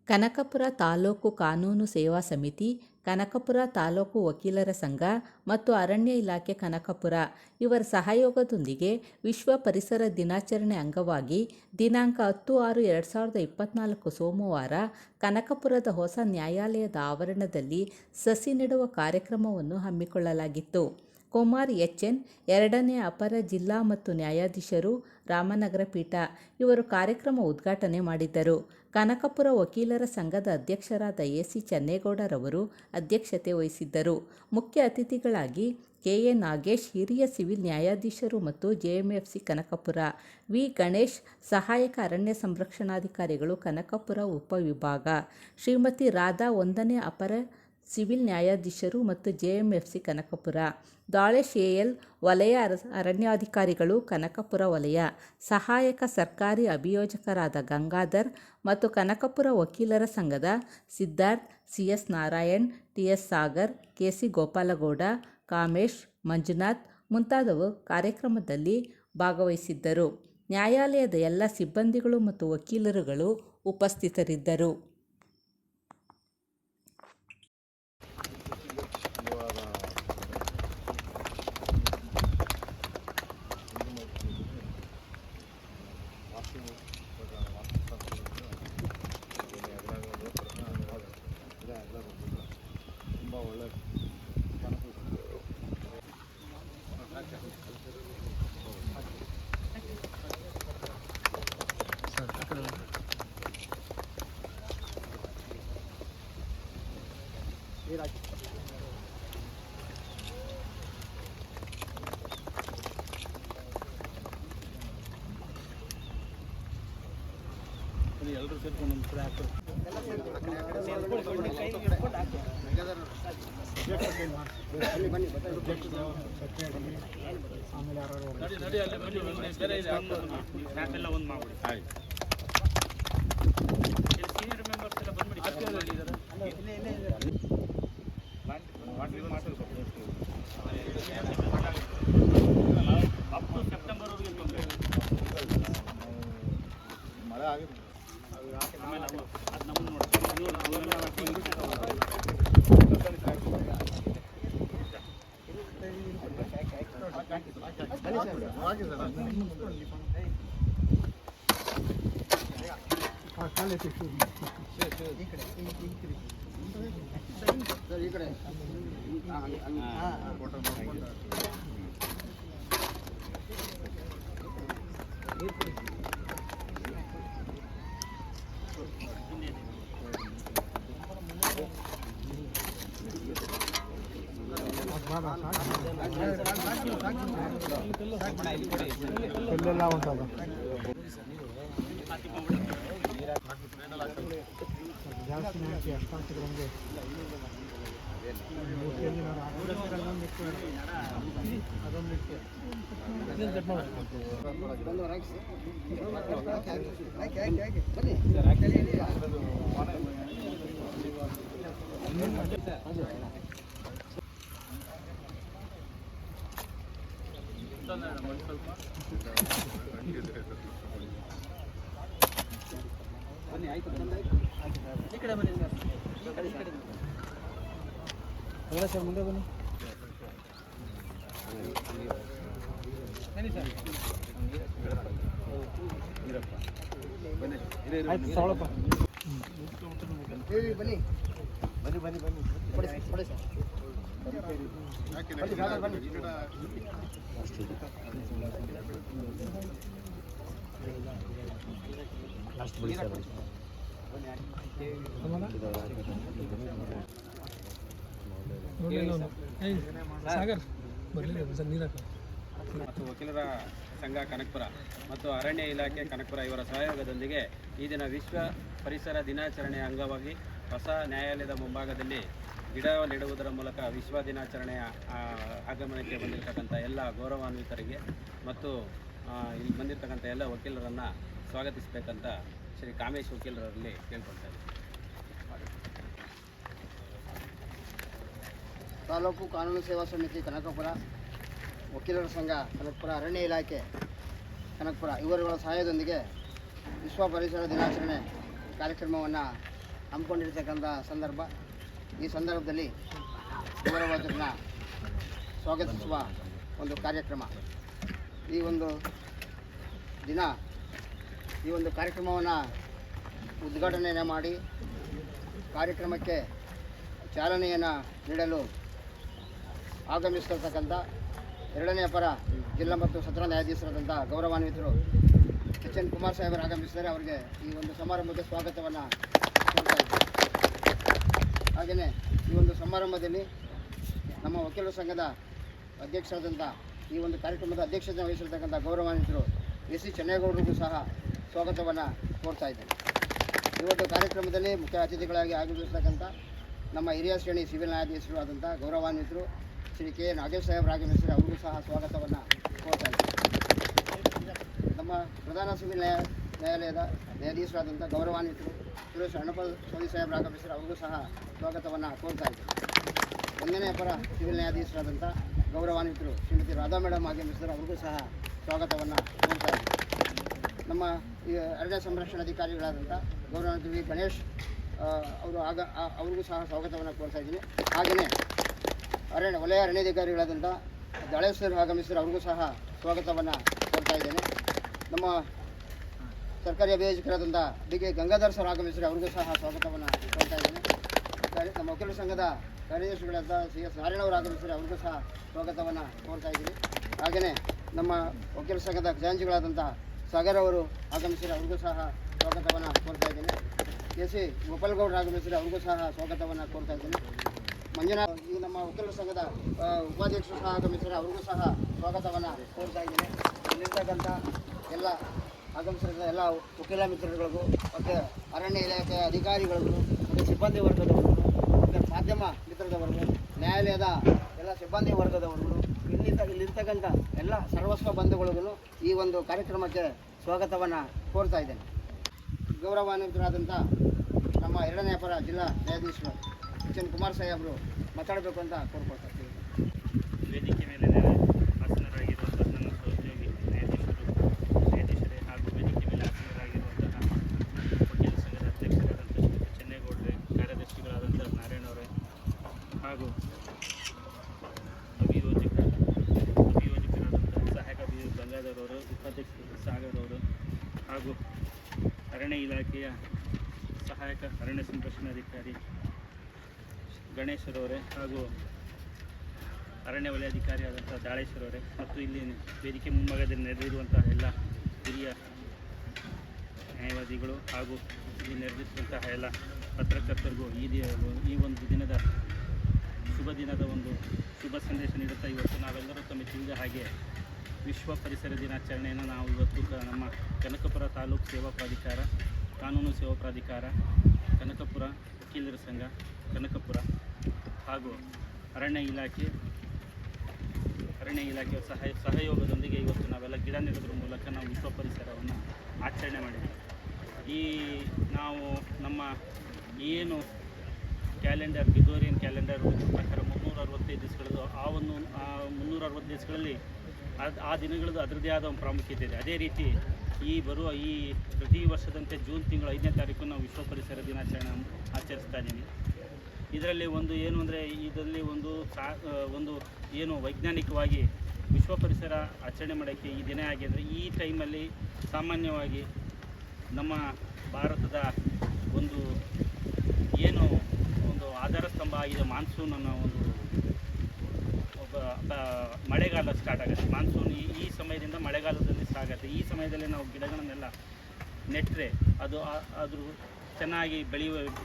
ಕನಕಪುರ ತಾಲೂಕು ಕಾನೂನು ಸೇವಾ ಸಮಿತಿ, ಕನಕಪುರ ತಾಲೂಕು ವಕೀಲರ ಸಂಘ ಮತ್ತು ಅರಣ್ಯ ಇಲಾಖೆ ಕನಕಪುರ ಇವರ ಸಹಯೋಗದೊಂದಿಗೆ ವಿಶ್ವ ಪರಿಸರ ದಿನಾಚರಣೆ ಅಂಗವಾಗಿ ದಿನಾಂಕ 10/6/2024 ಸೋಮವಾರ ಕನಕಪುರದ ಹೊಸ ನ್ಯಾಯಾಲಯದ ಆವರಣದಲ್ಲಿ ಸಸಿ ನೆಡುವ ಕಾರ್ಯಕ್ರಮವನ್ನು ಹಮ್ಮಿಕೊಳ್ಳಲಾಗಿತ್ತು. ಕುಮಾರ್ ಎಚ್.ಎನ್. ಎರಡನೇ ಅಪರ ಜಿಲ್ಲಾ ಮತ್ತು ನ್ಯಾಯಾಧೀಶರು, ರಾಮನಗರ ಪೀಠ ಇವರು ಕಾರ್ಯಕ್ರಮ ಉದ್ಘಾಟನೆ ಮಾಡಿದ್ದರು. ಕನಕಪುರ ವಕೀಲರ ಸಂಘದ ಅಧ್ಯಕ್ಷರಾದ ಎ.ಸಿ. ಚನ್ನೇಗೌಡರವರು ಅಧ್ಯಕ್ಷತೆ ವಹಿಸಿದ್ದರು. ಮುಖ್ಯ ಅತಿಥಿಗಳಾಗಿ ಕೆ.ಎ. ನಾಗೇಶ್, ಹಿರಿಯ ಸಿವಿಲ್ ನ್ಯಾಯಾಧೀಶರು ಮತ್ತು ಜೆಎಂಎಫ್ಸಿ ಕನಕಪುರ, ವಿ. ಗಣೇಶ್, ಸಹಾಯಕ ಅರಣ್ಯ ಸಂರಕ್ಷಣಾಧಿಕಾರಿಗಳು ಕನಕಪುರ ಉಪವಿಭಾಗ, ಶ್ರೀಮತಿ ರಾಧಾ, 1ನೇ ಅಪರ ಸಿವಿಲ್ ನ್ಯಾಯಾಧೀಶರು ಮತ್ತು ಜೆಎಂಎಫ್ಸಿ ಕನಕಪುರ, ದಾಳೇಶ್ ಎ.ಎಲ್., ವಲಯ ಅರಣ್ಯಾಧಿಕಾರಿಗಳು ಕನಕಪುರ ವಲಯ, ಸಹಾಯಕ ಸರ್ಕಾರಿ ಅಭಿಯೋಜಕರಾದ ಗಂಗಾಧರ್ ಮತ್ತು ಕನಕಪುರ ವಕೀಲರ ಸಂಘದ ಸಿದ್ಧಾರ್ಥ್, ಸಿ.ಎಸ್. ನಾರಾಯಣ್, ಟಿ.ಎಸ್. ಸಾಗರ್, ಕೆ.ಸಿ. ಗೋಪಾಲಗೌಡ, ಕಾಮೇಶ್, ಮಂಜುನಾಥ್ ಮುಂತಾದವರು ಕಾರ್ಯಕ್ರಮದಲ್ಲಿ ಭಾಗವಹಿಸಿದ್ದರು. ನ್ಯಾಯಾಲಯದ ಎಲ್ಲ ಸಿಬ್ಬಂದಿಗಳು ಮತ್ತು ವಕೀಲರುಗಳು ಉಪಸ್ಥಿತರಿದ್ದರು. ತುಂಬ ಒಳ್ಳೆ ಎಲ್ಲರೂ ಸೇರ್ಕೊಂಡು ಒಂದು ಕಡೆ ಹಾಕ್ತಾರೆ. ಮಳೆ ಆಗಿದೆ. ಈ ಕಡೆ ಎಲ್ಲೆಲ್ಲ ಉಂಟಲ್ಲ ಜಾಸ್ತಿ ನೋಡ್ತಿ ಅಷ್ಟಾಗ್ತದೆ ನಮಗೆ. ಬನ್ನಿ, ಆಯ್ತು ಈ ಕಡೆ ಬನ್ನಿ ಸರ್, ಮುಂದೆ ಬನ್ನಿ ಬನ್ನಿ ಸರ್. ಆಯ್ತು ತಗೊಳಪ್ಪ. ಬನ್ನಿ ಬನ್ನಿ ಬನ್ನಿ ಬನ್ನಿ ಕೊಡಿ ಕೊಡಿ ಸರ್. ಮತ್ತು ವಕೀಲರ ಸಂಘ ಕನಕಪುರ ಮತ್ತು ಅರಣ್ಯ ಇಲಾಖೆ ಕನಕಪುರ ಇವರ ಸಹಯೋಗದೊಂದಿಗೆ ಈ ದಿನ ವಿಶ್ವ ಪರಿಸರ ದಿನಾಚರಣೆಯ ಅಂಗವಾಗಿ ಹೊಸ ನ್ಯಾಯಾಲಯದ ಮುಂಭಾಗದಲ್ಲಿ ಗಿಡ ನೆಡುವುದರ ಮೂಲಕ ವಿಶ್ವ ದಿನಾಚರಣೆಯ ಆಗಮನಕ್ಕೆ ಬಂದಿರತಕ್ಕಂಥ ಎಲ್ಲ ಗೌರವಾನ್ವಿತರಿಗೆ ಮತ್ತು ಇಲ್ಲಿ ಬಂದಿರತಕ್ಕಂಥ ಎಲ್ಲ ವಕೀಲರನ್ನು ಸ್ವಾಗತಿಸಬೇಕಂತ ಶ್ರೀ ಕಾಮೇಶ್ ವಕೀಲರಲ್ಲಿ ಕೇಳ್ಕೊಳ್ತಾ ಇದ್ದೀನಿ. ತಾಲೂಕು ಕಾನೂನು ಸೇವಾ ಸಮಿತಿ ಕನಕಪುರ, ವಕೀಲರ ಸಂಘ ಕನಕಪುರ, ಅರಣ್ಯ ಇಲಾಖೆ ಕನಕಪುರ ಇವರುಗಳ ಸಹಾಯದೊಂದಿಗೆ ವಿಶ್ವ ಪರಿಸರ ದಿನಾಚರಣೆ ಕಾರ್ಯಕ್ರಮವನ್ನು ಹಮ್ಮಿಕೊಂಡಿರ್ತಕ್ಕಂಥ ಸಂದರ್ಭ. ಈ ಸಂದರ್ಭದಲ್ಲಿ ಗೌರವಾಧ್ಯಕ್ಷರನ್ನ ಸ್ವಾಗತಿಸುವ ಒಂದು ಕಾರ್ಯಕ್ರಮ. ಈ ಒಂದು ದಿನ ಈ ಒಂದು ಕಾರ್ಯಕ್ರಮವನ್ನು ಉದ್ಘಾಟನೆಯನ್ನು ಮಾಡಿ ಕಾರ್ಯಕ್ರಮಕ್ಕೆ ಚಾಲನೆಯನ್ನು ನೀಡಲು ಆಗಮಿಸಿರ್ತಕ್ಕಂಥ ಎರಡನೇ ಅಪರ ಜಿಲ್ಲಾ ಮತ್ತು ಸತ್ರ ನ್ಯಾಯಾಧೀಶರಾದಂಥ ಗೌರವಾನ್ವಿತರು ಎಚ್ ಎನ್ ಕುಮಾರ್ ಸಾಹೇಬರು ಆಗಮಿಸಿದ್ದಾರೆ. ಅವರಿಗೆ ಈ ಒಂದು ಸಮಾರಂಭಕ್ಕೆ ಸ್ವಾಗತವನ್ನು ಕೋರ್ತಾ ಇದ್ದಾರೆ. ಹಾಗೆಯೇ ಈ ಒಂದು ಸಮಾರಂಭದಲ್ಲಿ ನಮ್ಮ ವಕೀಲರ ಸಂಘದ ಅಧ್ಯಕ್ಷರಾದಂಥ ಈ ಒಂದು ಕಾರ್ಯಕ್ರಮದ ಅಧ್ಯಕ್ಷತೆ ವಹಿಸಿರ್ತಕ್ಕಂಥ ಗೌರವಾನ್ವಿತರು ಎಸ್ ಸಿ ಚೆನ್ನೇಗೌಡರಿಗೂ ಸಹ ಸ್ವಾಗತವನ್ನು ಕೋರ್ತಾ ಇದ್ದೇನೆ. ಈ ಒಂದು ಕಾರ್ಯಕ್ರಮದಲ್ಲಿ ಮುಖ್ಯ ಅತಿಥಿಗಳಾಗಿ ಆಗಮಿಸಿರ್ತಕ್ಕಂಥ ನಮ್ಮ ಹಿರಿಯ ಶ್ರೇಣಿ ಸಿವಿಲ್ ನ್ಯಾಯಾಧೀಶರು ಆದಂಥ ಗೌರವಾನ್ವಿತರು ಶ್ರೀ ಕೆ ನಾಗೇಶ್ ಸಾಹೇಬರು ಆಗಮಿಸಿದರೆ ಅವರಿಗೂ ಸಹ ಸ್ವಾಗತವನ್ನು ಕೋರ್ತಾ ಇದ್ದೇನೆ. ನಮ್ಮ ಪ್ರಧಾನ ಸಿವಿಲ್ ನ್ಯಾಯಾಲಯದ ನ್ಯಾಯಾಧೀಶರಾದಂಥ ಗೌರವಾನ್ವಿತರು ಸುರೇಶ್ ಅಣ್ಣಪಲ್ ಸೋದಿ ಸಾಹೇಬರು ಆಗಮಿಸಿದರೆ ಅವರಿಗೂ ಸಹ ಸ್ವಾಗತವನ್ನು ಕೋರ್ತಾ ಇದ್ದೇನೆ. ಒಂದನೇ ಅಪರ ಸಿವಿಲ್ ನ್ಯಾಯಾಧೀಶರಾದಂಥ ಗೌರವಾನ್ವಿತರು ಶ್ರೀಮತಿ ರಾಧಾ ಮೇಡಮ್ ಆಗಮಿಸಿದರೆ ಅವರಿಗೂ ಸಹ ಸ್ವಾಗತವನ್ನು ಕೋರ್ತಾ ಇದ್ದೇನೆ. ನಮ್ಮ ಈ ಅರಣ್ಯ ಸಂರಕ್ಷಣಾಧಿಕಾರಿಗಳಾದಂಥ ಗೌರವಾನ್ವಿತ ವಿ ಗಣೇಶ್ ಅವರು ಅವ್ರಿಗೂ ಸಹ ಸ್ವಾಗತವನ್ನು ಕೋರ್ತಾ ಇದ್ದೀನಿ. ಹಾಗೆಯೇ ವಲಯ ಅರಣ್ಯಾಧಿಕಾರಿಗಳಾದಂಥ ದಾಳೇಶ್ವರ್ ಆಗಮಿಸಿದರೆ ಅವ್ರಿಗೂ ಸಹ ಸ್ವಾಗತವನ್ನು ಕೋರ್ತಾ ಇದ್ದೇನೆ. ನಮ್ಮ ಸರ್ಕಾರಿ ಅಭಿಯೋಜಕರಾದಂಥ ಡಿ ಕೆ ಗಂಗಾಧರ್ ಸರ್ ಆಗಮಿಸಿದರೆ ಅವ್ರಿಗೂ ಸಹ ಸ್ವಾಗತವನ್ನು ಕೋರ್ತಾ ಇದ್ದೇನೆ. ನಮ್ಮ ವಕೀಲರ ಸಂಘದ ಕಾರ್ಯದರ್ಶಿಗಳಾದ ಸಿ ಎಸ್ ನಾರಾಯಣವರು ಆಗಮಿಸಿದರೆ ಅವ್ರಿಗೂ ಸಹ ಸ್ವಾಗತವನ್ನು ಕೋರ್ತಾ ಇದ್ದೀನಿ. ಹಾಗೆಯೇ ನಮ್ಮ ವಕೀಲರ ಸಂಘದ ಖಜಾಂಚಿಗಳಾದಂಥ ಸಾಗರ್ ಅವರು ಆಗಮಿಸಿದರೆ ಅವ್ರಿಗೂ ಸಹ ಸ್ವಾಗತವನ್ನು ಕೋರ್ತಾ ಇದ್ದೇನೆ. ಕೆ ಸಿ ಗೋಪಾಲ್ಗೌಡರು ಆಗಮಿಸಿದರೆ ಅವ್ರಿಗೂ ಸಹ ಸ್ವಾಗತವನ್ನು ಕೋರ್ತಾ ಇದ್ದೇನೆ. ಮಂಜುನಾಥ್ ಈ ನಮ್ಮ ವಕೀಲರ ಸಂಘದ ಉಪಾಧ್ಯಕ್ಷರು ಸಹ ಆಗಮಿಸಿದರೆ ಅವ್ರಿಗೂ ಸಹ ಸ್ವಾಗತವನ್ನು ಕೋರ್ತಾ ಇದ್ದೇನೆ. ಇಲ್ಲಿರ್ತಕ್ಕಂಥ ಎಲ್ಲ ಆಗಮಿಸಿದ ಎಲ್ಲ ವಕೀಲ ಮಿತ್ರರುಗಳಿಗೂ ಮತ್ತು ಅರಣ್ಯ ಇಲಾಖೆಯ ಅಧಿಕಾರಿಗಳಿಗೂ ಮತ್ತು ಸಿಬ್ಬಂದಿ ವರ್ಗದವರಿಗೂ ಮತ್ತು ಮಾಧ್ಯಮ ಮಿತ್ರದವರಿಗೂ ನ್ಯಾಯಾಲಯದ ಎಲ್ಲ ಸಿಬ್ಬಂದಿ ವರ್ಗದವರಿಗೂ ಇಲ್ಲಿರ್ತಕ್ಕಂಥ ಎಲ್ಲ ಸರ್ವಸ್ವ ಬಂಧುಗಳಿಗೂ ಈ ಒಂದು ಕಾರ್ಯಕ್ರಮಕ್ಕೆ ಸ್ವಾಗತವನ್ನು ಕೋರ್ತಾ ಇದ್ದೇನೆ. ಗೌರವಾನ್ವಿತರಾದಂಥ ನಮ್ಮ ಎರಡನೇ ಅಪರ ಜಿಲ್ಲಾ ನ್ಯಾಯಾಧೀಶರು ಎಚ್ ಎನ್ ಕುಮಾರ್ ಸಾಹೇಬರು ಮಾತಾಡಬೇಕು ಅಂತ ಕೋರ್ಕೊಳ್ತಾ ಇದ್ದೀವಿ. ವೇದಿಕೆ ಮೇಲೆ ಆಸನರಾಗಿರುವಂತಹ ನನ್ನ ಸಹೋದ್ಯೋಗಿ ನ್ಯಾಯಾಧೀಶರೇ ಹಾಗೂ ವೇದಿಕೆ ಮೇಲೆ ಆಸನರಾಗಿರುವಂತಹ ವಕೀಲ ಸಂಘದ ಅಧ್ಯಕ್ಷರಾದಂಥ ಶ್ರೀ ಚೆನ್ನೇಗೌಡರೇ, ಕಾರ್ಯದರ್ಶಿಗಳಾದಂಥ ನಾರಾಯಣವರೇ ಹಾಗೂ ಅಭಿಯೋಜಕರಾದಂಥ ಸಹಾಯಕ ಅಭಿಯೋಜಕ ಗಂಗಾಧರ್ ಅವರು, ಉಪಾಧ್ಯಕ್ಷರು ಸಾಗರ್ ಅವರು ಹಾಗೂ ಅರಣ್ಯ ಇಲಾಖೆಯ ಸಹಾಯಕ ಅರಣ್ಯ ಸಂರಕ್ಷಣಾಧಿಕಾರಿ ಗಣೇಶ್ವರವರೇ ಹಾಗೂ ಅರಣ್ಯ ವಲಯಾಧಿಕಾರಿ ಆದಂಥ ದಾಳೇಶ್ವರವರೇ ಮತ್ತು ಇಲ್ಲಿ ವೇದಿಕೆ ಮುಂಭಾಗದಲ್ಲಿ ನೆರೆದಿರುವಂತಹ ಎಲ್ಲ ಹಿರಿಯ ನ್ಯಾಯವಾದಿಗಳು ಹಾಗೂ ಇಲ್ಲಿ ನೆರೆದಿರುವಂತಹ ಎಲ್ಲ ಪತ್ರಕರ್ತರಿಗೂ ಈ ಒಂದು ದಿನದ ಒಂದು ಶುಭ ಸಂದೇಶ ನೀಡುತ್ತಾ ಇವತ್ತು ನಾವೆಲ್ಲರೂ ತಮಗೆ ತಿಳಿದ ಹಾಗೆ ವಿಶ್ವ ಪರಿಸರ ದಿನಾಚರಣೆಯನ್ನು ನಾವು ಇವತ್ತು ನಮ್ಮ ಕನಕಪುರ ತಾಲೂಕು ಸೇವಾ ಪ್ರಾಧಿಕಾರ, ಕಾನೂನು ಸೇವಾ ಪ್ರಾಧಿಕಾರ, ಕನಕಪುರ ವಕೀಲರ ಸಂಘ ಕನಕಪುರ ಹಾಗೂ ಅರಣ್ಯ ಇಲಾಖೆಯ ಸಹಯೋಗದೊಂದಿಗೆ ಇವತ್ತು ನಾವೆಲ್ಲ ಗಿಡ ನೆಡೋದ್ರ ಮೂಲಕ ನಾವು ವಿಶ್ವ ಪರಿಸರವನ್ನು ಆಚರಣೆ ಮಾಡಿದ್ದೀವಿ. ನಾವು ನಮ್ಮ ಏನು ಕ್ಯಾಲೆಂಡರ್, ಗ್ರಿಗೋರಿಯನ್ ಕ್ಯಾಲೆಂಡರ್ ಪ್ರಕಾರ 365 ದಿವಸಗಳದ್ದು ಆ 360 ದಿವಸಗಳಲ್ಲಿ ಆ ದಿನಗಳದ್ದು ಅದರದ್ದೇ ಆದ ಒಂದು ಪ್ರಾಮುಖ್ಯತೆ ಇದೆ. ಅದೇ ರೀತಿ ಈ ಪ್ರತಿ ವರ್ಷದಂತೆ ಜೂನ್ ತಿಂಗಳ 5ನೇ ತಾರೀಕು ನಾವು ವಿಶ್ವ ಪರಿಸರ ದಿನಾಚರಣೆ ಆಚರಿಸ್ತಾ ಇದ್ದೀವಿ. ಇದರಲ್ಲಿ ಇದರಲ್ಲಿ ಒಂದು ಏನು ವೈಜ್ಞಾನಿಕವಾಗಿ ವಿಶ್ವ ಪರಿಸರ ಆಚರಣೆ ಮಾಡೋಕ್ಕೆ ಈ ದಿನ ಆಗಿದ್ದರೆ ಈ ಟೈಮಲ್ಲಿ ಸಾಮಾನ್ಯವಾಗಿ ನಮ್ಮ ಭಾರತದ ಒಂದು ಆಧಾರ ಸ್ತಂಭ ಆಗಿದೆ ಮಾನ್ಸೂನ್ ಅನ್ನೋ ಮಳೆಗಾಲ ಸ್ಟಾರ್ಟ್ ಆಗುತ್ತೆ. ಮಾನ್ಸೂನ್ ಈ ಸಮಯದಿಂದ ಮಳೆಗಾಲದಲ್ಲಿ ಸಾಗುತ್ತೆ. ಈ ಸಮಯದಲ್ಲಿ ನಾವು ಗಿಡಗಳನ್ನೆಲ್ಲ ನೆಟ್ಟರೆ ಅದು ಚೆನ್ನಾಗಿ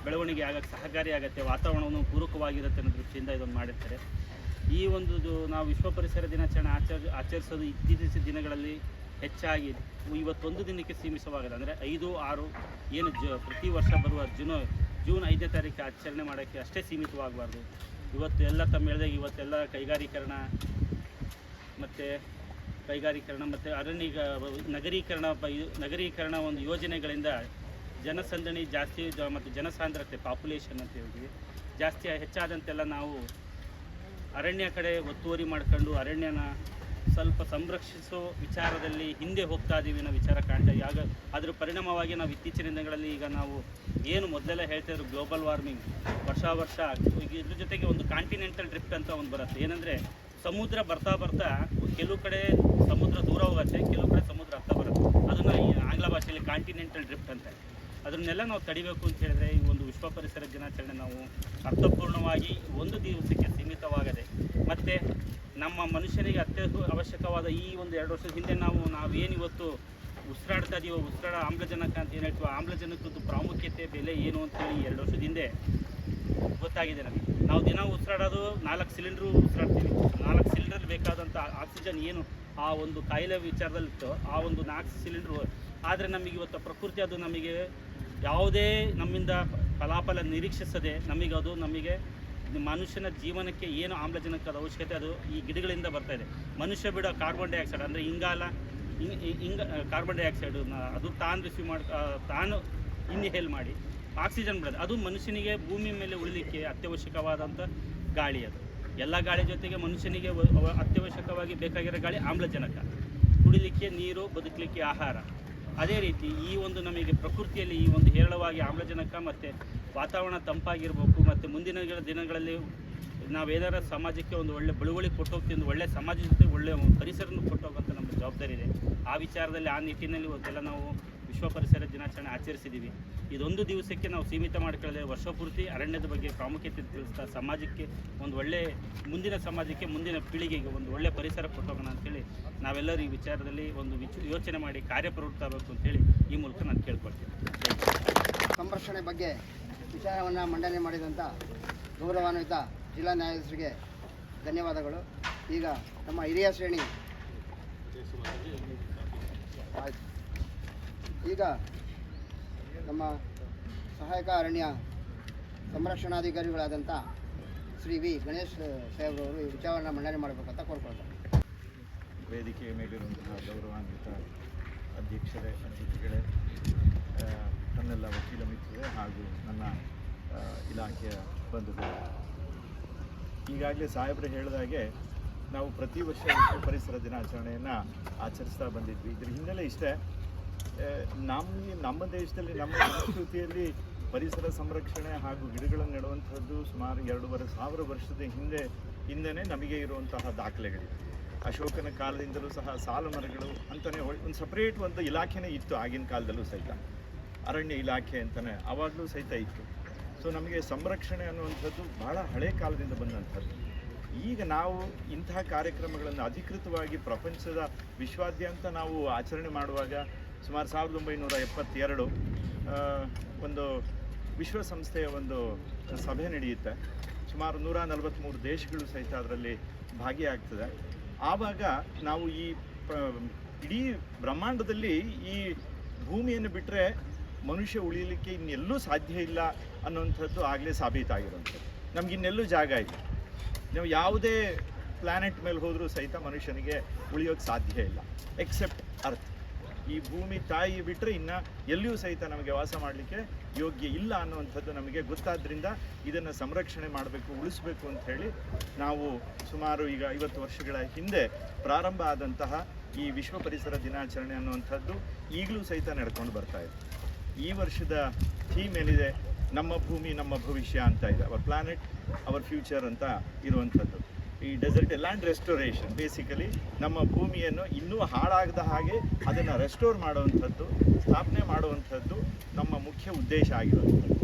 ಬೆಳವಣಿಗೆ ಆಗೋಕ್ಕೆ ಸಹಕಾರಿಯಾಗುತ್ತೆ, ವಾತಾವರಣವನ್ನು ಪೂರಕವಾಗಿರುತ್ತೆ ಅನ್ನೋ ದೃಷ್ಟಿಯಿಂದ ಇದನ್ನು ಮಾಡಿರ್ತಾರೆ. ನಾವು ವಿಶ್ವ ಪರಿಸರ ದಿನಾಚರಣೆ ಆಚರಿಸೋದು ಇತ್ತೀಚಿನ ದಿನಗಳಲ್ಲಿ ಹೆಚ್ಚಾಗಿ ಇವತ್ತೊಂದು ದಿನಕ್ಕೆ ಸೀಮಿತವಾಗಲ್ಲ. ಅಂದರೆ 5, 6 ಏನು ಪ್ರತಿ ವರ್ಷ ಬರುವ ಜೂನ್ 5ನೇ ತಾರೀಕು ಆಚರಣೆ ಮಾಡೋಕ್ಕೆ ಅಷ್ಟೇ ಸೀಮಿತವಾಗಬಾರ್ದು. ಇವತ್ತು ಎಲ್ಲ ತಮ್ಮ ಹೇಳಿದಾಗ ಇವತ್ತೆಲ್ಲ ಕೈಗಾರೀಕರಣ ಮತ್ತು ನಗರೀಕರಣ ಒಂದು ಯೋಜನೆಗಳಿಂದ ಜನಸಂದಣಿ ಜಾಸ್ತಿ ಮತ್ತು ಜನಸಾಂದ್ರತೆ ಪಾಪ್ಯುಲೇಷನ್ ಅಂತ ಹೇಳ್ತೀವಿ ಜಾಸ್ತಿ ಹೆಚ್ಚಾದಂತೆಲ್ಲ ನಾವು ಅರಣ್ಯ ಕಡೆ ಒತ್ತುವರಿ ಮಾಡ್ಕೊಂಡು ಅರಣ್ಯನ ಸ್ವಲ್ಪ ಸಂರಕ್ಷಿಸೋ ವಿಚಾರದಲ್ಲಿ ಹಿಂದೆ ಹೋಗ್ತಾ ಇದ್ದೀವಿ ಅನ್ನೋ ವಿಚಾರ ಕಾಣ್ತಾ ಇದೆ. ಆಗ ಅದರ ಪರಿಣಾಮವಾಗಿ ನಾವು ಇತ್ತೀಚಿನ ದಿನಗಳಲ್ಲಿ ಈಗ ನಾವು ಏನು ಮೊದಲೆಲ್ಲ ಹೇಳ್ತಾ ಇದ್ರು ಗ್ಲೋಬಲ್ ವಾರ್ಮಿಂಗ್ ವರ್ಷ ಈಗ ಇದ್ರ ಜೊತೆಗೆ ಒಂದು ಕಾಂಟಿನೆಂಟಲ್ ಡ್ರಿಫ್ಟ್ ಅಂತ ಒಂದು ಬರುತ್ತೆ. ಏನಂದರೆ ಸಮುದ್ರ ಬರ್ತಾ ಕೆಲವು ಕಡೆ ಸಮುದ್ರ ದೂರ ಹೋಗುತ್ತೆ, ಕೆಲವು ಕಡೆ ಸಮುದ್ರ ಹತ್ತ ಬರುತ್ತೆ. ಅದನ್ನು ಆಂಗ್ಲ ಭಾಷೆಯಲ್ಲಿ ಕಾಂಟಿನೆಂಟಲ್ ಡ್ರಿಫ್ಟ್ ಅಂತ. ಅದನ್ನೆಲ್ಲ ನಾವು ತಡಿಬೇಕು ಅಂತ ಹೇಳಿದ್ರೆ ಈ ಒಂದು ವಿಶ್ವ ಪರಿಸರ ದಿನಾಚರಣೆ ನಾವು ಅರ್ಥಪೂರ್ಣವಾಗಿ ಒಂದು ದಿವಸಕ್ಕೆ ಸೀಮಿತವಾಗದೆ ಮತ್ತು ನಮ್ಮ ಮನುಷ್ಯನಿಗೆ ಅವಶ್ಯಕವಾದ ಈ ಒಂದು 2 ವರ್ಷದ ಹಿಂದೆ ನಾವೇನಿವತ್ತು ಉಸಿರಾಡ್ತಾ ಇದೀವೋ ಆಮ್ಲಜನಕ ಅಂತ ಏನು ಹೇಳ್ತೀವೋ ಆಮ್ಲಜನಕದ್ದು ಪ್ರಾಮುಖ್ಯತೆ ಬೆಲೆ ಏನು ಅಂತೇಳಿ 2 ವರ್ಷದ ಹಿಂದೆ ಗೊತ್ತಾಗಿದೆ ನಮಗೆ. ನಾವು ದಿನ ಉಸಿರಾಡೋದು 4 ಸಿಲಿಂಡ್ರು ಉಸಿರಾಡ್ತೀವಿ. 4 ಸಿಲಿಂಡರ್ ಬೇಕಾದಂಥ ಆಕ್ಸಿಜನ್ ಏನು ಆ ಒಂದು ಕಾಯಿಲೆ ವಿಚಾರದಲ್ಲಿತ್ತು ಆ ಒಂದು 4 ಸಿಲಿಂಡ್ರು. ಆದರೆ ನಮಗೆ ಇವತ್ತು ಪ್ರಕೃತಿ ಅದು ನಮಗೆ ಯಾವುದೇ ನಮ್ಮಿಂದ ಫಲಾಫಲ ನಿರೀಕ್ಷಿಸದೆ ನಮಗೆ ಮನುಷ್ಯನ ಜೀವನಕ್ಕೆ ಏನು ಆಮ್ಲಜನಕದ ಅವಶ್ಯಕತೆ ಅದು ಈ ಗಿಡಗಳಿಂದ ಬರ್ತಾಯಿದೆ. ಮನುಷ್ಯ ಬಿಡೋ ಕಾರ್ಬನ್ ಡೈಆಕ್ಸೈಡ್ ಅಂದರೆ ಕಾರ್ಬನ್ ಡೈಆಕ್ಸೈಡು ಅದು ತಾನು ರಿಸೀವ್ ತಾನು ಇನ್ಹೇಲ್ ಮಾಡಿ ಆಕ್ಸಿಜನ್ ಬಿಡೋದು. ಅದು ಮನುಷ್ಯನಿಗೆ ಭೂಮಿ ಮೇಲೆ ಉಳಿಲಿಕ್ಕೆ ಅತ್ಯವಶ್ಯಕವಾದಂಥ ಗಾಳಿ. ಅದು ಎಲ್ಲ ಗಾಳಿ ಜೊತೆಗೆ ಮನುಷ್ಯನಿಗೆ ಅತ್ಯವಶ್ಯಕವಾಗಿ ಬೇಕಾಗಿರೋ ಗಾಳಿ ಆಮ್ಲಜನಕ, ಕುಡಿಲಿಕ್ಕೆ ನೀರು, ಬದುಕಲಿಕ್ಕೆ ಆಹಾರ. ಅದೇ ರೀತಿ ಈ ಒಂದು ನಮಗೆ ಪ್ರಕೃತಿಯಲ್ಲಿ ಈ ಒಂದು ಹೇರಳವಾಗಿ ಆಮ್ಲಜನಕ ಮತ್ತು ವಾತಾವರಣ ತಂಪಾಗಿರಬೇಕು. ಮತ್ತು ಮುಂದಿನ ದಿನಗಳಲ್ಲಿ ನಾವೇನಾರ ಸಮಾಜಕ್ಕೆ ಒಂದು ಒಳ್ಳೆ ಬಳುವಳಿ ಕೊಟ್ಟೋಗ್ತೀವಿ, ಒಂದು ಒಳ್ಳೆಯ ಸಮಾಜ ಜೊತೆ ಒಳ್ಳೆಯ ಪರಿಸರನ ಕೊಟ್ಟೋಗಂತ ನಮ್ಮ ಜವಾಬ್ದಾರಿ ಇದೆ. ಆ ವಿಚಾರದಲ್ಲಿ ಆ ನಿಟ್ಟಿನಲ್ಲಿ ಇವತ್ತೆಲ್ಲ ನಾವು ವಿಶ್ವ ಪರಿಸರ ದಿನಾಚರಣೆ ಆಚರಿಸಿದ್ದೀವಿ. ಇದೊಂದು ದಿವಸಕ್ಕೆ ನಾವು ಸೀಮಿತ ಮಾಡಿಕೊಳ್ಳದೆ ವರ್ಷಪೂರ್ತಿ ಅರಣ್ಯದ ಬಗ್ಗೆ ಪ್ರಾಮುಖ್ಯತೆ ತಿಳಿಸ್ತಾ ಸಮಾಜಕ್ಕೆ ಒಂದು ಒಳ್ಳೆಯ ಮುಂದಿನ ಸಮಾಜಕ್ಕೆ ಮುಂದಿನ ಪೀಳಿಗೆಗೆ ಒಂದು ಒಳ್ಳೆಯ ಪರಿಸರ ಕೊಟ್ಟೋಗೋಣ ಅಂಥೇಳಿ ನಾವೆಲ್ಲರೂ ಈ ವಿಚಾರದಲ್ಲಿ ಒಂದು ಯೋಚನೆ ಮಾಡಿ ಕಾರ್ಯಪ್ರವೃತ್ತಬೇಕು ಅಂತೇಳಿ ಈ ಮೂಲಕ ನಾನು ಕೇಳ್ಕೊಳ್ತೀನಿ. ಸಂರಕ್ಷಣೆ ಬಗ್ಗೆ ವಿಚಾರವನ್ನು ಮಂಡನೆ ಮಾಡಿದಂಥ ಗೌರವಾನ್ವಿತ ಜಿಲ್ಲಾ ನ್ಯಾಯಾಧೀಶರಿಗೆ ಧನ್ಯವಾದಗಳು. ಈಗ ನಮ್ಮ ಹಿರಿಯ ಶ್ರೇಣಿ ಆಯಿತು. ಈಗ ನಮ್ಮ ಸಹಾಯಕ ಅರಣ್ಯ ಸಂರಕ್ಷಣಾಧಿಕಾರಿಗಳಾದಂಥ ಶ್ರೀ ವಿ ಗಣೇಶ್ ಸಾಹೇಬ್ರವರು ಈ ವಿಚಾರವನ್ನು ಮಂಡನೆ ಮಾಡಬೇಕಂತ ಕೋರ್ಕೊಳ್ತಾರೆ. ವೇದಿಕೆಯ ಮೇಲಿರುವಂತಹ ಗೌರವಾನ್ವಿತ ಅಧ್ಯಕ್ಷರೇ, ಅತಿಥಿಗಳೇ, ನನ್ನೆಲ್ಲ ವಕೀಲ ಮಿತ್ರರೇ ಹಾಗೂ ನನ್ನ ಇಲಾಖೆಯ ಬಂಧುಗಳು, ಈಗಾಗಲೇ ಸಾಹೇಬರು ಹೇಳಿದಾಗೆ ನಾವು ಪ್ರತಿ ವರ್ಷ ವಿಶ್ವ ಪರಿಸರ ದಿನಾಚರಣೆಯನ್ನು ಆಚರಿಸ್ತಾ ಬಂದಿದ್ವಿ. ಇದರ ಹಿನ್ನೆಲೆ ಇಷ್ಟೇ, ನಮ್ಮ ದೇಶದಲ್ಲಿ ನಮ್ಮ ಸಂಸ್ಕೃತಿಯಲ್ಲಿ ಪರಿಸರ ಸಂರಕ್ಷಣೆ ಹಾಗೂ ಗಿಡಗಳನ್ನು ನೆಡುವಂಥದ್ದು ಸುಮಾರು 2,500 ವರ್ಷದ ಹಿಂದೆನೇ ನಮಗೆ ಇರುವಂತಹ ದಾಖಲೆಗಳಿವೆ. ಅಶೋಕನ ಕಾಲದಿಂದಲೂ ಸಹ ಸಾಲು ಮರಗಳು ಅಂತಲೇ ಒಂದು ಸಪ್ರೇಟ್ ಒಂದು ಇಲಾಖೆನೇ ಇತ್ತು. ಆಗಿನ ಕಾಲದಲ್ಲೂ ಸಹಿತ ಅರಣ್ಯ ಇಲಾಖೆ ಅಂತಲೇ ಆವಾಗಲೂ ಸಹಿತ ಇತ್ತು. ಸೊ ನಮಗೆ ಸಂರಕ್ಷಣೆ ಅನ್ನುವಂಥದ್ದು ಬಹಳ ಹಳೆ ಕಾಲದಿಂದ ಬಂದಂಥದ್ದು. ಈಗ ನಾವು ಇಂತಹ ಕಾರ್ಯಕ್ರಮಗಳನ್ನು ಅಧಿಕೃತವಾಗಿ ಪ್ರಪಂಚದ ವಿಶ್ವಾದ್ಯಂತ ನಾವು ಆಚರಣೆ ಮಾಡುವಾಗ ಸುಮಾರು 1972 ಒಂದು ವಿಶ್ವಸಂಸ್ಥೆಯ ಒಂದು ಸಭೆ ನಡೆಯುತ್ತೆ. ಸುಮಾರು 143 ದೇಶಗಳು ಸಹಿತ ಅದರಲ್ಲಿ ಭಾಗಿಯಾಗ್ತದೆ. ಆವಾಗ ನಾವು ಈ ಇಡೀ ಬ್ರಹ್ಮಾಂಡದಲ್ಲಿ ಈ ಭೂಮಿಯನ್ನು ಬಿಟ್ಟರೆ ಮನುಷ್ಯ ಉಳಿಯಲಿಕ್ಕೆ ಇನ್ನೆಲ್ಲೂ ಸಾಧ್ಯ ಇಲ್ಲ ಅನ್ನುವಂಥದ್ದು ಆಗಲೇ ಸಾಬೀತಾಗಿರುವಂಥದ್ದು. ನಮ್ಗೆ ಇನ್ನೆಲ್ಲೂ ಜಾಗ ಇಲ್ಲ. ನಾವು ಯಾವುದೇ ಪ್ಲ್ಯಾನೆಟ್ ಮೇಲೆ ಹೋದರೂ ಸಹಿತ ಮನುಷ್ಯನಿಗೆ ಉಳಿಯೋಕ್ಕೆ ಸಾಧ್ಯ ಇಲ್ಲ ಎಕ್ಸೆಪ್ಟ್ ಅರ್ತ್. ಈ ಭೂಮಿ ತಾಯಿ ಬಿಟ್ಟರೆ ಇನ್ನು ಎಲ್ಲಿಯೂ ಸಹಿತ ನಮಗೆ ವಾಸ ಮಾಡಲಿಕ್ಕೆ ಯೋಗ್ಯ ಇಲ್ಲ ಅನ್ನುವಂಥದ್ದು ನಮಗೆ ಗೊತ್ತಾದ್ದರಿಂದ ಇದನ್ನು ಸಂರಕ್ಷಣೆ ಮಾಡಬೇಕು, ಉಳಿಸಬೇಕು ಅಂತ ಹೇಳಿ ನಾವು ಸುಮಾರು ಈಗ 50 ವರ್ಷಗಳ ಹಿಂದೆ ಪ್ರಾರಂಭ ಆದಂತಹ ಈ ವಿಶ್ವ ಪರಿಸರ ದಿನಾಚರಣೆ ಅನ್ನುವಂಥದ್ದು ಈಗಲೂ ಸಹಿತ ನಡ್ಕೊಂಡು ಬರ್ತಾ ಇದೆ. ಈ ವರ್ಷದ ಥೀಮ್ ಏನಿದೆ, ನಮ್ಮ ಭೂಮಿ ನಮ್ಮ ಭವಿಷ್ಯ ಅಂತ ಇದೆ. ಅವರ್ ಪ್ಲಾನೆಟ್ ಅವರ್ ಫ್ಯೂಚರ್ ಅಂತ ಇರುವಂಥದ್ದು. ಈ ಡೆಸರ್ಟ್ ಲ್ಯಾಂಡ್ ರೆಸ್ಟೋರೇಷನ್, ಬೇಸಿಕಲಿ ನಮ್ಮ ಭೂಮಿಯನ್ನು ಇನ್ನೂ ಹಾಳಾಗದ ಹಾಗೆ ಅದನ್ನು ರೆಸ್ಟೋರ್ ಮಾಡುವಂಥದ್ದು, ಸ್ಥಾಪನೆ ಮಾಡುವಂಥದ್ದು ನಮ್ಮ ಮುಖ್ಯ ಉದ್ದೇಶ ಆಗಿರುವಂಥದ್ದು.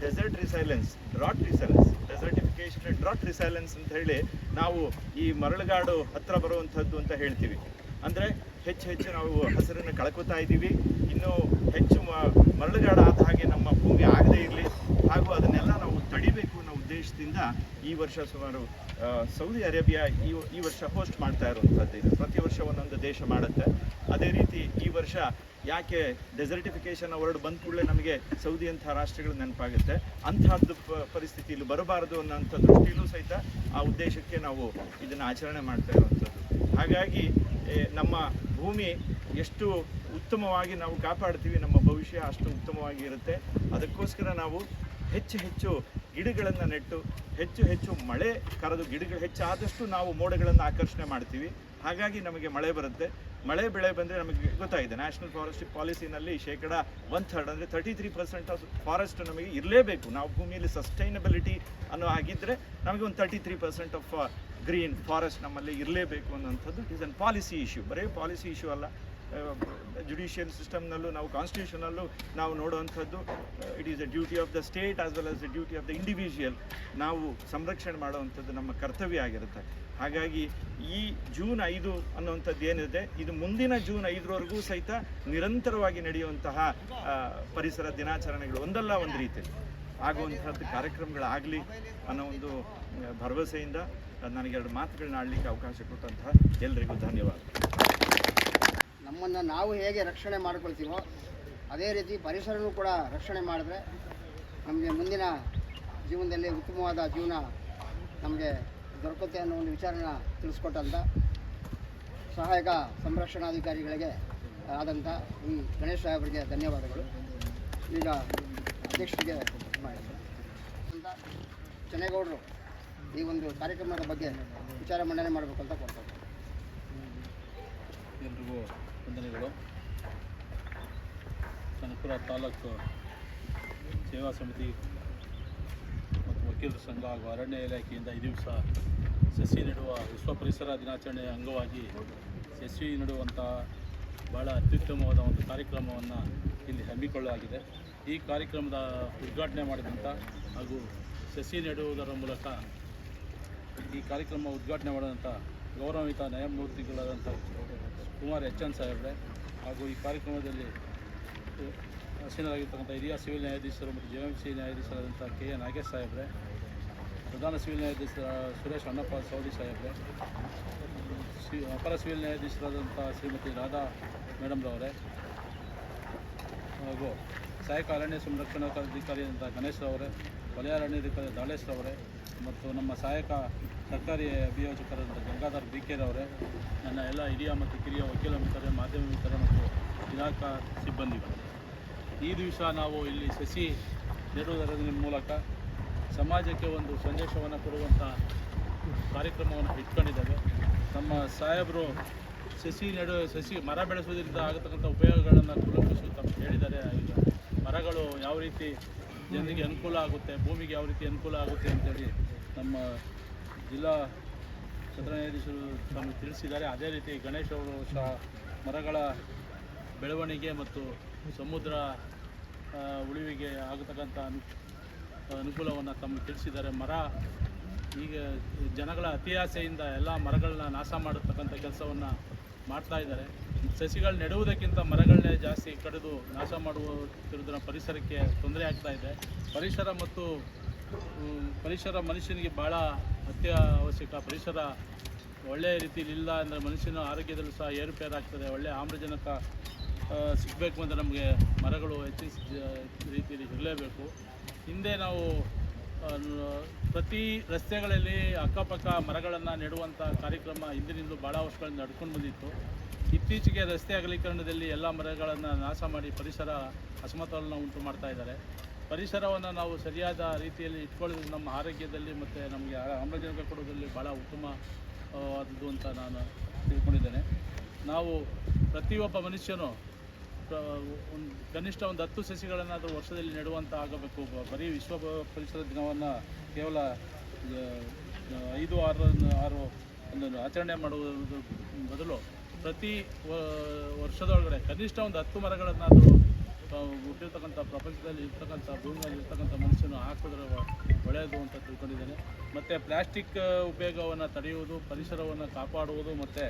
Desert resilience, drought resilience, desertification and drought resilience ಅಂತ ಹೇಳಿ ನಾವು ಈ ಮರಳುಗಾಡು ಹತ್ತಿರ ಬರುವಂಥದ್ದು ಅಂತ ಹೇಳ್ತೀವಿ. ಅಂದರೆ ಹೆಚ್ಚು ನಾವು ಹಸಿರನ್ನು ಕಳ್ಕೊತಾ ಇದ್ದೀವಿ. ಇನ್ನೂ ಹೆಚ್ಚು ಮರಳುಗಾಡು ಆದ ಹಾಗೆ ನಮ್ಮ ಭೂಮಿ ಆಗದೇ ಇರಲಿ ಹಾಗೂ ಅದನ್ನೆಲ್ಲ ನಾವು ತಡಿಬೇಕು ಅನ್ನೋ ಉದ್ದೇಶದಿಂದ ಈ ವರ್ಷ ಸುಮಾರು ಸೌದಿ ಅರೇಬಿಯಾ ಈ ವರ್ಷ ಹೋಸ್ಟ್ ಮಾಡ್ತಾ ಇರುವಂಥದ್ದು ಇದೆ. ಪ್ರತಿ ವರ್ಷ ಒಂದೊಂದು ದೇಶ ಮಾಡುತ್ತೆ. ಅದೇ ರೀತಿ ಈ ವರ್ಷ ಯಾಕೆ ಡೆಸರ್ಟಿಫಿಕೇಷನ್ ವರ್ಡ್ ಬಂದ ಕೂಡಲೇ ನಮಗೆ ಸೌದಿ ಅಂಥ ರಾಷ್ಟ್ರಗಳು ನೆನಪಾಗುತ್ತೆ. ಅಂಥದ್ದು ಪರಿಸ್ಥಿತಿ ಇಲ್ಲಿ ಬರಬಾರದು ಅನ್ನೋಂಥ ದೃಷ್ಟಿಯಲ್ಲೂ ಸಹಿತ ಆ ಉದ್ದೇಶಕ್ಕೆ ನಾವು ಇದನ್ನು ಆಚರಣೆ ಮಾಡ್ತಾ ಇರುವಂಥದ್ದು. ಹಾಗಾಗಿ ನಮ್ಮ ಭೂಮಿ ಎಷ್ಟು ಉತ್ತಮವಾಗಿ ನಾವು ಕಾಪಾಡ್ತೀವಿ, ನಮ್ಮ ಭವಿಷ್ಯ ಅಷ್ಟು ಉತ್ತಮವಾಗಿ ಇರುತ್ತೆ. ಅದಕ್ಕೋಸ್ಕರ ನಾವು ಹೆಚ್ಚು ಗಿಡಗಳನ್ನು ನೆಟ್ಟು ಹೆಚ್ಚು ಮಳೆ ಕರೆದು ಗಿಡಗಳು ಹೆಚ್ಚಾದಷ್ಟು ನಾವು ಮೋಡಗಳನ್ನು ಆಕರ್ಷಣೆ ಮಾಡ್ತೀವಿ ಹಾಗಾಗಿ ನಮಗೆ ಮಳೆ ಬರುತ್ತೆ. ಮಳೆ ಬೆಳೆ ಬಂದರೆ ನಮಗೆ ಗೊತ್ತಾಗಿದೆ, ನ್ಯಾಷನಲ್ ಫಾರೆಸ್ಟ್ ಪಾಲಿಸಿನಲ್ಲಿ ಶೇಕಡ 1/3 ಅಂದರೆ 33% ಆಫ್ ಫಾರೆಸ್ಟ್ ನಮಗೆ ಇರಲೇಬೇಕು. ನಾವು ಭೂಮಿಯಲ್ಲಿ ಸಸ್ಟೈನಬಿಲಿಟಿ ಅನ್ನೋ ಆಗಿದ್ದರೆ ನಮಗೆ ಒಂದು 33% ಆಫ್ ಗ್ರೀನ್ ಫಾರೆಸ್ಟ್ ನಮ್ಮಲ್ಲಿ ಇರಲೇಬೇಕು ಅನ್ನೋಂಥದ್ದು. It is an policy issue, ಬರೀ ಪಾಲಿಸಿ ಇಶ್ಯೂ ಅಲ್ಲ. ಜುಡಿಷಿಯಲ್ ಸಿಸ್ಟಮ್ನಲ್ಲೂ ನಾವು ಕಾನ್ಸ್ಟಿಟ್ಯೂಷನಲ್ಲೂ ನಾವು ನೋಡುವಂಥದ್ದು it is the duty of the state as well as the duty of the individual. ನಾವು ಸಂರಕ್ಷಣೆ ಮಾಡುವಂಥದ್ದು ನಮ್ಮ ಕರ್ತವ್ಯ ಆಗಿರುತ್ತೆ. ಹಾಗಾಗಿ ಈ ಜೂನ್ 5 ಅನ್ನುವಂಥದ್ದು ಏನಿದೆ, ಇದು ಮುಂದಿನ ಜೂನ್ 5ರವರೆಗೂ ಸಹಿತ ನಿರಂತರವಾಗಿ ನಡೆಯುವಂತಹ ಪರಿಸರ ದಿನಾಚರಣೆಗಳು ಒಂದಲ್ಲ ಒಂದು ರೀತಿಯಲ್ಲಿ ಆಗುವಂಥದ್ದು ಕಾರ್ಯಕ್ರಮಗಳಾಗಲಿ ಅನ್ನೋ ಒಂದು ಭರವಸೆಯಿಂದ ನನಗೆ 2 ಮಾತುಗಳನ್ನ ಆಡಲಿಕ್ಕೆ ಅವಕಾಶ ಕೊಟ್ಟಂತಹ ಎಲ್ಲರಿಗೂ ಧನ್ಯವಾದ. ನಮ್ಮನ್ನು ನಾವು ಹೇಗೆ ರಕ್ಷಣೆ ಮಾಡ್ಕೊಳ್ತೀವೋ ಅದೇ ರೀತಿ ಪರಿಸರನೂ ಕೂಡ ರಕ್ಷಣೆ ಮಾಡಿದ್ರೆ ನಮಗೆ ಮುಂದಿನ ಜೀವನದಲ್ಲಿ ಉತ್ತಮವಾದ ಜೀವನ ನಮಗೆ ದೊರಕುತ್ತೆ ಅನ್ನೋ ಒಂದು ವಿಚಾರನ ತಿಳಿಸ್ಕೊಟ್ಟಂಥ ಸಹಾಯಕ ಸಂರಕ್ಷಣಾಧಿಕಾರಿಗಳಿಗೆ ಆದಂಥ ಈ ಗಣೇಶ್ ಸಾಹೇಬರಿಗೆ ಧನ್ಯವಾದಗಳು. ಈಗ ಅಧ್ಯಕ್ಷರಿಗೆ ಅಂತ ಚೆನ್ನೇಗೌಡರು ಈ ಒಂದು ಕಾರ್ಯಕ್ರಮದ ಬಗ್ಗೆ ವಿಚಾರ ಮಂಡನೆ ಮಾಡಬೇಕು ಅಂತ ಕೊಡ್ತಾರೆ. ಎಲ್ರಿಗೂ ವಂದನೆಗಳು. ಕನಕಪುರ ತಾಲೂಕು ಸೇವಾ ಸಮಿತಿ ಮತ್ತು ವಕೀಲರ ಸಂಘ ಹಾಗೂ ಅರಣ್ಯ ಇಲಾಖೆಯಿಂದ ಈ ದಿವಸ ಸಸಿ ನೆಡುವ ವಿಶ್ವ ಪರಿಸರ ದಿನಾಚರಣೆಯ ಅಂಗವಾಗಿ ಸಸಿ ನೆಡುವಂಥ ಭಾಳ ಅತ್ಯುತ್ತಮವಾದ ಒಂದು ಕಾರ್ಯಕ್ರಮವನ್ನು ಇಲ್ಲಿ ಹಮ್ಮಿಕೊಳ್ಳಲಾಗಿದೆ. ಈ ಕಾರ್ಯಕ್ರಮದ ಉದ್ಘಾಟನೆ ಮಾಡಿದಂಥ ಹಾಗೂ ಸಸಿ ನೆಡುವುದರ ಮೂಲಕ ಈ ಕಾರ್ಯಕ್ರಮ ಉದ್ಘಾಟನೆ ಮಾಡಿದಂಥ ಗೌರವಾನ್ವಿತ ನ್ಯಾಯಮೂರ್ತಿಗಳಾದಂಥ ಕುಮಾರ್ ಎಚ್.ಎನ್. ಸಾಹೇಬ್ರೆ ಹಾಗೂ ಈ ಕಾರ್ಯಕ್ರಮದಲ್ಲಿ ಆಸೀನರಾಗಿರ್ತಕ್ಕಂಥ ಹಿರಿಯ ಸಿವಿಲ್ ನ್ಯಾಯಾಧೀಶರು ಮತ್ತು JMC ನ್ಯಾಯಾಧೀಶರಾದಂಥ K. ನಾಗೇಶ್ ಸಾಹೇಬ್ರೆ, ಪ್ರಧಾನ ಸಿವಿಲ್ ನ್ಯಾಯಾಧೀಶ ಸುರೇಶ್ ಅಣ್ಣಪ್ಪ ಸೌದಿ ಸಾಹೇಬ್ರೆ, ಅಪರ ಸಿವಿಲ್ ನ್ಯಾಯಾಧೀಶರಾದಂಥ ಶ್ರೀಮತಿ ರಾಧಾ ಮೇಡಮ್ರವರೇ ಹಾಗೂ ಸಹಾಯಕ ಅರಣ್ಯ ಸಂರಕ್ಷಣಾಧಿಕಾರಿಯಾದಂಥ ಗಣೇಶ್ ಅವರೇ, ವಲಯ ಅರಣ್ಯಾಧಿಕಾರಿ ದಾಳೇಶ್ರವರೇ ಮತ್ತು ನಮ್ಮ ಸಹಾಯಕ ಸರ್ಕಾರಿ ಅಭಿಯೋಜಕರಾದ ಗಂಗಾಧರ್ BK ರವರೇ, ನನ್ನ ಎಲ್ಲ ಹಿರಿಯ ಮತ್ತು ಕಿರಿಯ ವಕೀಲ ಮಿತ್ರರೇ, ಮಾಧ್ಯಮ ಮಿತ್ರರೇ ಮತ್ತು ಇಲಾಖಾ ಸಿಬ್ಬಂದಿಗಳು, ಈ ದಿವಸ ನಾವು ಇಲ್ಲಿ ಸಸಿ ನೆಡುವುದರ ಮೂಲಕ ಸಮಾಜಕ್ಕೆ ಒಂದು ಸಂದೇಶವನ್ನು ಕೊಡುವಂಥ ಕಾರ್ಯಕ್ರಮವನ್ನು ಇಟ್ಕೊಂಡಿದ್ದೇವೆ. ನಮ್ಮ ಸಾಹೇಬರು ಸಸಿ ಮರ ಬೆಳೆಸೋದ್ರಿಂದ ಆಗತಕ್ಕಂಥ ಉಪಯೋಗಗಳನ್ನು ಕೂಲಂಕಷವಾಗಿ ತಮಗೆ ಹೇಳಿದ್ದಾರೆ. ಈಗ ಮರಗಳು ಯಾವ ರೀತಿ ಜನರಿಗೆ ಅನುಕೂಲ ಆಗುತ್ತೆ, ಭೂಮಿಗೆ ಯಾವ ರೀತಿ ಅನುಕೂಲ ಆಗುತ್ತೆ ಅಂತೇಳಿ ನಮ್ಮ ಜಿಲ್ಲಾ ಸತ್ರ ನ್ಯಾಯಾಧೀಶರು ತಮಗೆ ತಿಳಿಸಿದ್ದಾರೆ. ಅದೇ ರೀತಿ ಗಣೇಶ್ ಅವರು ಸಹ ಮರಗಳ ಬೆಳವಣಿಗೆ ಮತ್ತು ಸಮುದ್ರ ಉಳಿವಿಗೆ ಆಗತಕ್ಕಂಥ ಅನುಕೂಲವನ್ನು ತಮಗೆ ತಿಳಿಸಿದ್ದಾರೆ. ಮರ ಈಗ ಜನಗಳ ಅತಿಯಾಸೆಯಿಂದ ಎಲ್ಲ ಮರಗಳನ್ನ ನಾಶ ಮಾಡತಕ್ಕಂಥ ಕೆಲಸವನ್ನು ಮಾಡ್ತಾ ಇದ್ದಾರೆ. ಸಸಿಗಳು ನೆಡುವುದಕ್ಕಿಂತ ಮರಗಳನ್ನೇ ಜಾಸ್ತಿ ಕಡಿದು ನಾಶ ಮಾಡುವುದರಿಂದ ಪರಿಸರಕ್ಕೆ ತೊಂದರೆ ಆಗ್ತಾ ಇದೆ. ಪರಿಸರ ಮನುಷ್ಯನಿಗೆ ಭಾಳ ಅತ್ಯವಶ್ಯಕ. ಪರಿಸರ ಒಳ್ಳೆಯ ರೀತಿಯಲ್ಲಿ ಇಲ್ಲ ಅಂದರೆ ಮನುಷ್ಯನ ಆರೋಗ್ಯದಲ್ಲೂ ಸಹ ಏರುಪೇರಾಗ್ತದೆ. ಒಳ್ಳೆಯ ಆಮ್ಲಜನಕ ಸಿಗಬೇಕು ಅಂದರೆ ನಮಗೆ ಮರಗಳು ಹೆಚ್ಚಿನ ರೀತಿಯಲ್ಲಿ ಇರಲೇಬೇಕು. ಹಿಂದೆ ನಾವು ಪ್ರತಿ ರಸ್ತೆಗಳಲ್ಲಿ ಅಕ್ಕಪಕ್ಕ ಮರಗಳನ್ನು ನೆಡುವಂಥ ಕಾರ್ಯಕ್ರಮ ಹಿಂದಿನಿಂದ ಭಾಳ ವರ್ಷಗಳಿಂದ ನಡ್ಕೊಂಡು ಬಂದಿತ್ತು. ಇತ್ತೀಚೆಗೆ ರಸ್ತೆ ಅಗಲೀಕರಣದಲ್ಲಿ ಎಲ್ಲ ಮರಗಳನ್ನು ನಾಶ ಮಾಡಿ ಪರಿಸರ ಅಸಮತೋಲನ ಉಂಟು ಮಾಡ್ತಾ ಇದ್ದಾರೆ. ಪರಿಸರವನ್ನು ನಾವು ಸರಿಯಾದ ರೀತಿಯಲ್ಲಿ ಇಟ್ಕೊಳ್ಳೋದು ನಮ್ಮ ಆರೋಗ್ಯದಲ್ಲಿ ಮತ್ತು ನಮಗೆ ಆಮ್ಲಜನಕ ಕೊಡೋದ್ರಲ್ಲಿ ಭಾಳ ಉತ್ತಮವಾದದ್ದು ಅಂತ ನಾನು ತಿಳ್ಕೊಂಡಿದ್ದೇನೆ. ನಾವು ಪ್ರತಿಯೊಬ್ಬ ಮನುಷ್ಯನು ಕನಿಷ್ಠ ಒಂದು 10 ಸಸಿಗಳನ್ನಾದರೂ ವರ್ಷದಲ್ಲಿ ನೆಡುವಂಥ ಆಗಬೇಕು. ಬರೀ ವಿಶ್ವ ಪರಿಸರ ದಿನವನ್ನು ಕೇವಲ 5-6 ಒಂದು ಆಚರಣೆ ಮಾಡುವುದ್ರ ಬದಲು ಪ್ರತಿ ವರ್ಷದೊಳಗಡೆ ಕನಿಷ್ಠ ಒಂದು 10 ಮರಗಳನ್ನಾದರೂ ಹುಟ್ಟಿರ್ತಕ್ಕಂಥ ಪ್ರಪಂಚದಲ್ಲಿ ಇರ್ತಕ್ಕಂಥ ಭೂಮಿಯಲ್ಲಿ ಇರ್ತಕ್ಕಂಥ ಮನುಷ್ಯನು ಹಾಕಿದ್ರೆ ಒಳ್ಳೆಯದು ಅಂತ ತಿಳ್ಕೊಂಡಿದ್ದೇನೆ. ಮತ್ತು ಪ್ಲಾಸ್ಟಿಕ್ ಉಪಯೋಗವನ್ನು ತಡೆಯುವುದು, ಪರಿಸರವನ್ನು ಕಾಪಾಡುವುದು ಮತ್ತು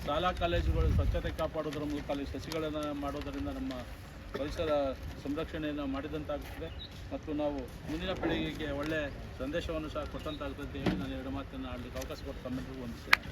ಶಾಲಾ ಕಾಲೇಜುಗಳು ಸ್ವಚ್ಛತೆ ಕಾಪಾಡೋದ್ರ ಮೂಲಕ ಅಲ್ಲಿ ಸಸಿಗಳನ್ನು ಮಾಡೋದರಿಂದ ನಮ್ಮ ಪರಿಸರ ಸಂರಕ್ಷಣೆಯನ್ನು ಮಾಡಿದಂತಾಗುತ್ತದೆ ಮತ್ತು ನಾವು ಮುಂದಿನ ಪೀಳಿಗೆಗೆ ಒಳ್ಳೆಯ ಸಂದೇಶವನ್ನು ಸಹ ಕೊಟ್ಟಂತಾಗುತ್ತದೆ. ನಾನು 2 ಮಾತನ್ನು ಆಡಲಿಕ್ಕೆ ಅವಕಾಶ ಕೊಟ್ಟು ತಮ್ಮೆಲ್ಲರಿಗೂ ವಂದಿಸ್ತೇನೆ.